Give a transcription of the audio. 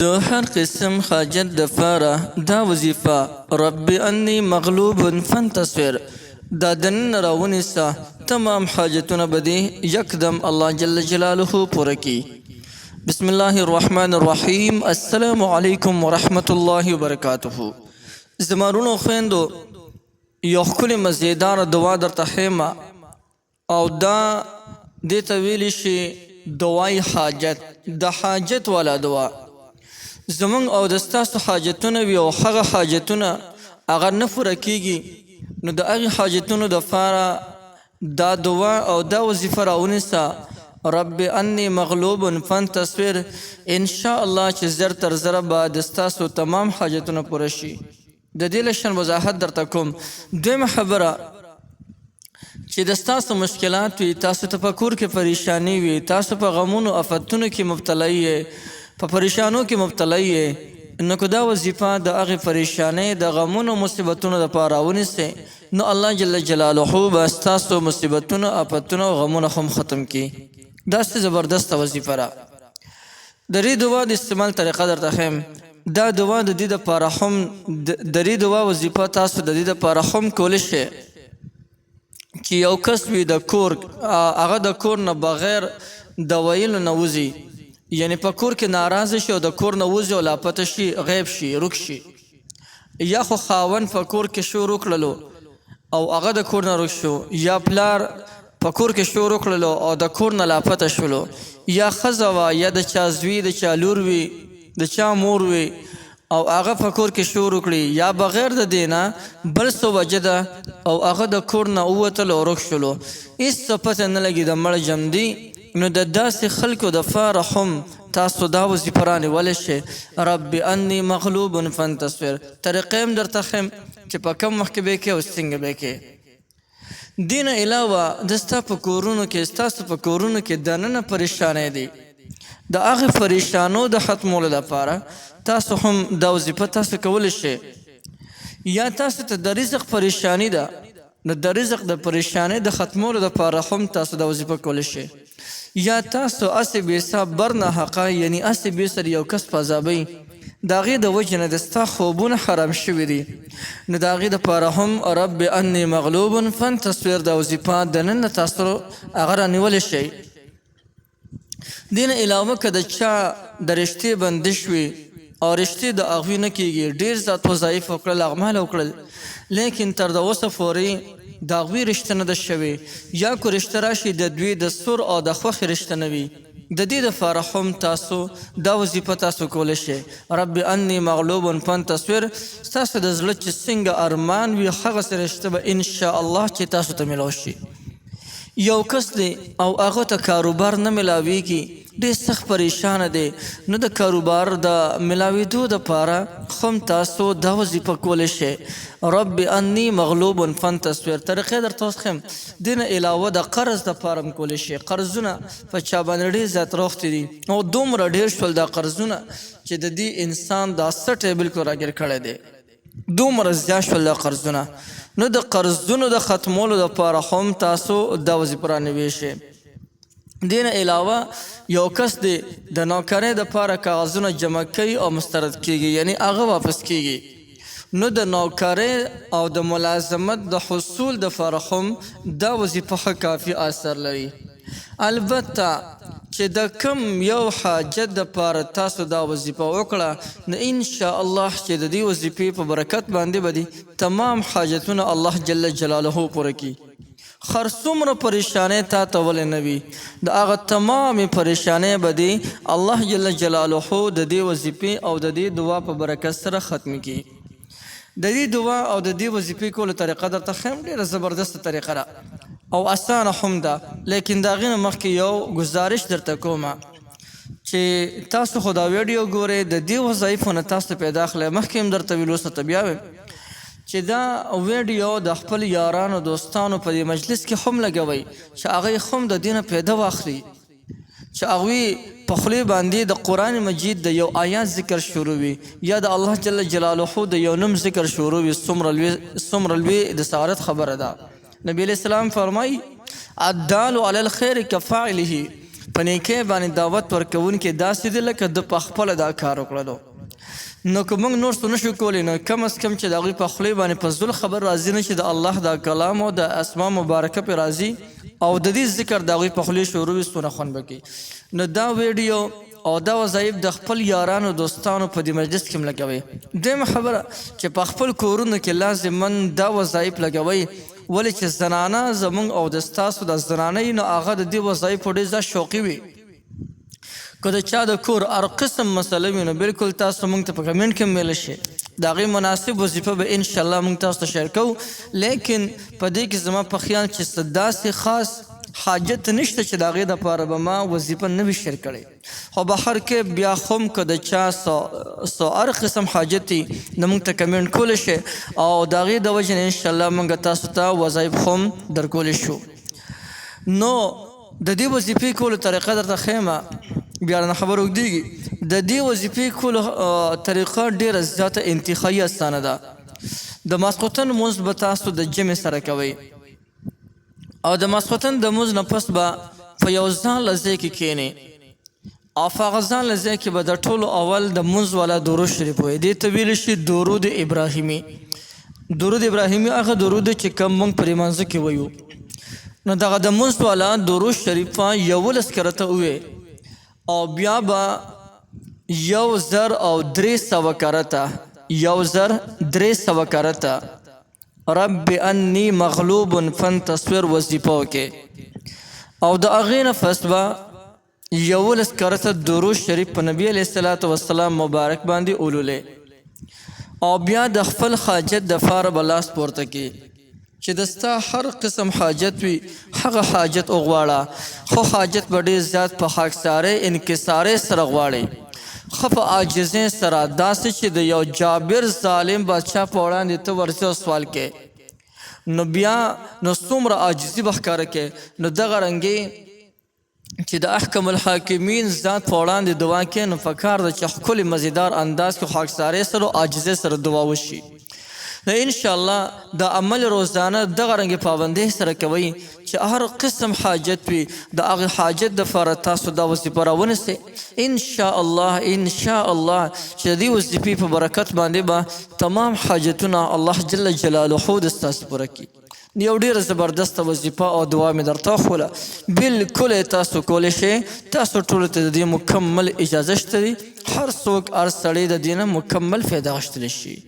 د هر قسم حاجت دپاره دا وظیفه رب انی مغلوب فانتصر دا دننه راونیسه تمام حاجتونه به دې یکدم الله جل جلاله پوره کړي. بسم الله الرحمن الرحیم. السلام علیکم ورحمة الله وبرکاته. زما وروڼو خویندو یو ښکلې مزیداره دعا درته ښیمه او دا دې ته ویلی شي دعای حاجت، د حاجت والا دعا. زمونږ او د ستاسو حاجتونه وي او هغه حاجتونه هغه نه پوره کېږي، نو د هغې حاجتونو دپاره دا دعا او دا وظیفه راونیسه رب انی مغلوب فانتصر. انشاءالله چې زر تر زره به د ستاسو تمام حاجتونه پوره شي. د دې لشن وضاحت درته کوم. دویمه خبره چې د ستاسو مشکلات وي، تاسو ته په کور کې پریشانی وي، تاسو په غمونو افتونو کې مبتلا یې، په پریشانو کې مبتلا یې، نو که دا وظیفه د هغې پریشانۍ د غمونو مصیبتونو دپاره راونیسئ، نو الله جل جلاله به ستاسو مصیبتونه افتونه او غمونه هم ختم کړي. داسې زبردسته وظیفه ده. د دې دعا د استعمال طریقه درته ښیم. دا دعا د دې دپاره هم د دې دعا وظیفه تاسو د دې دپاره هم کولی شئ چې یو کس وي د کور، هغه د کور نه بغیر د ویلو نه وځي، یعنی په کور کې ناراضه شي او د کور نه وځي او لاپته شي، غیب شي، رک شي، یا خو خاوند په کور کې شروع کړلو او هغه د کور نه رک شو، یا پلار په کور کې شروع کړلو او د کور نه لاپته شولو، یا ښځه وه یا د چا زوی د چا لور وي د چا مور وي او هغه په کور کې شروع کړي، یا بغیر د دې نه بل څه وجه ده او هغه د کور نه ووتل او رک شولو، هېڅ څه پته نه لګي د مړ جم دی، نو د داسې خلکو دپاره هم تاسو دا وظیفه رانیولی شئ رب انی مغلوب فانتصر. طریقه هم درته ښیم چې په کم وخت کې به یې کوې او څنګه به یې کوې. دې نه علاوه د ستا په کورونو کې، ستاسو په کورونو کې دننه پریشانی دی، د هغې پریشانو د ختمولو لپاره تاسو هم دا وظیفه تاسو کولی شئ. یا تاسو ته د رزق پریشانی ده، نو د رزق د پریشانی د ختمولو لپاره هم تاسو دا وظیفه کولی شئ. یا تاسو هسې بې حساب بر نه حقه، یعنی هسې بې سر یو کس په عذابوئ، د هغې د وجې نه د ستا خوبونه حرام شوي دي، نو د هغې دپاره هم رب انی مغلوب فانتصر دا وظیفه دننه تاسو هغه رانیولی شئ. دې نه علاوه که د چا د رشتې بندش وي او رشتې د هغوی نه کېږي، ډېر زیات وظایف وکړل، اعمال وکړل، لیکن تر د اوسه پورې د هغوی رشته نه ده شوې، یا که رشته راشي د دوی د سور او د خوښې رشته نه وي، د دې دپاره هم تاسو دا وظیفه تاسو کولی شئ رب انی مغلوب فانتصر. ستاسو د زړه چې څنګه ارمان وي هغسې رشته به انشاءالله چې تاسو ته میلاو شي. یو کس دی او هغه ته کاروبار نه میلاویږي، ډېر سخت پریشانه دی، نو د کاروبار د میلاویدو دپاره هم تاسو دا وظیفه کولی شئ رب انی مغلوب فانتصر. طریقې درته اوس ښیم. دې نه علاوه د قرض دپاره هم کولی شئ. قرضونه په چا باندې ډېر زیات روختې دي او دومره ډېر شول دا قرضونه چې د دې انسان دا 60 بلکل راګیر کړی دی، دومره زیات شول دا قرضونه. نو د قرضونو د ختمولو دپاره هم تاسو دا وظیفه رانیولی شئ. دې نه علاوه یو کس دی د نوکرۍ دپاره کاغذونه جمع کوي او مسترد کېږي، یعنی هغه واپس کېږي، نو د نوکرۍ او د ملازمت د حصول دپاره هم دا وظیفه ښه کافي اثر لري. البته چې د کم یو حاجت دپاره تاسو دا وظیفه وکړه، نو انشاءالله چې د دې وظیفې په برکت باندې به دې تمام حاجتونه الله جل جلاله پوره کړي. هر څومره پریشانۍ تا ته ولې نه وي، د هغه تمامې پریشانۍ به دې الله جل جلاله د دې وظیفې او د دې دعا په برکت سره ختمې کړي. د دې دعا او د دې وظیفې کولو طریقه درته ښیم، ډېره زبردسته طریقه ده او اسانه هم ده، لیکن د هغې نه مخکې یو گزارش درته کومه چې تاسو خو دا ویډیو ګورئ، د دې وظایفو نه تاسو پیدا اخلئ. مخکې هم درته ویلو ته بیا وایم چې دا ویډیو د خپل یارانو دوستانو په دې مجلس کې هم لګوئ چې هغوی هم د دې نه پیدا واخلي، چې هغوی په خولې باندې د قرآن مجید د یو آیات ذکر شروع وي، یا د الله جل جلاله د یو نوم ذکر شروع وي. څومره لوی د سعادت خبره ده. نبی علیہ السلام فرمایي الدال علی الخیر کفاعله، په نیکۍ باندې دعوت ورکوونکي داسې دي لکه د په خپله دا کار وکړلو. نو که موږ نور څه نشو کولی نو کم از کم چې د هغوی په خولې باندې په زول خبر راځي نه چې د الله دا کلام او د اسماء مبارکه پې راځي او د دې ذکر د هغوی په خولې شروع وي څونه خوند به کوي. نو دا ویډیو او دا وظایف د خپل یارانو دوستانو په دې مجلس کې هم لګوئ. دویمه خبره چې په خپل کورونو کې لازمن دا وظایف لګوئ، ولې چې زنانه زموږ او د ستاسو د زنانه نو هغه د دې وظایفو ډېر زیات شوقي وي. که د چا د کور هر قسم مسله وي نو بلکل تاسو موږ ته په کمنټ کې ویلی شئ، د هغې مناسب وظیفه به انشاءالله موږ تاسو ته شیر کوو. لیکن په دې کې زما په خیال چې څه داسې خاص حاجت نشته چې د هغې دپاره به ما وظیفه نه وي شیر کړی. خو بهر کې بیا خو هم که د چا هر قسم حاجت وي نو موږ ته کمنټ کولی شئ او د هغې د وجې نه انشاءالله موږ تاسو ته وظایف خو هم درکولی شو. نو د دې وظیفې کولو طریقه درته ښیم، بیا نه خبر اوږدېږي. د دې وظیفې کولو طریقه ډېره زیاته انتخابي اسانه ده. د ماسخوتن لمونځ به تاسو د جمع سره کوئ او د ماسخوتن د لمونځ نه پس به په یو ځانله ځای کې کښېنئ او په هغه ځانله ځای کې به د ټولو اول د لمونځ والا درود شریف وایي. دې ته ویلی شي درود ابراهیمي. درود ابراهیمي هغه درود دی چې کوم موږ په لمانځه کې وایو. نو دغه د لمونځ والا درود شریفه 11 کرته ووایئ او بیا به 1300 کرته 1300 کرته رب انی مغلوب فانتصر وظیفه وکړئ او د هغې نه پس به 11 کرته درود شریف په نبي علیه الصلاة والسلام مبارک باندې اولولئ او بیا د خپل حاجت دپاره به لاس پورته کړي چې د ستا هر قسم حاجت وي هغه حاجت وغواړه، خو حاجت به ډېر زیات په خاکسارۍ انکسارۍ سره غواړئ، ښه په عاجزۍ سره، داسې چې د یو جابر ظالم بادشاه په وړاندې ته ورځې او سوال کې نو بیا نو څومره عاجزي به ښکاره کې. نو دغه رنګې چې د احکم الحاکمین ذات په وړاندې دعا کې نو پکار ده چې ښکلي مزیدار انداز کې خاکسارۍ سره او عاجزۍ سره دعا وشي. نو انشاءالله د عمل روزانه دغه رنګې پابندۍ سره کوئ چې هر قسم حاجت وي د هغې حاجت دپاره تاسو دا وظیفه راونیسئ. انشاءالله چې د دې وظیفې په برکت باندې به تمام حاجتونه الله جل جلاله د ستاسو پوره کړي. یو ډېره زبردسته وظیفه او دعا مې درته وښوله، بلکل یې تاسو کولی شئ. تاسو ټولو ته د دې مکمل اجازه شته دی، هر څوک هر سړی د دې نه مکمل فایده اخیستلی شي.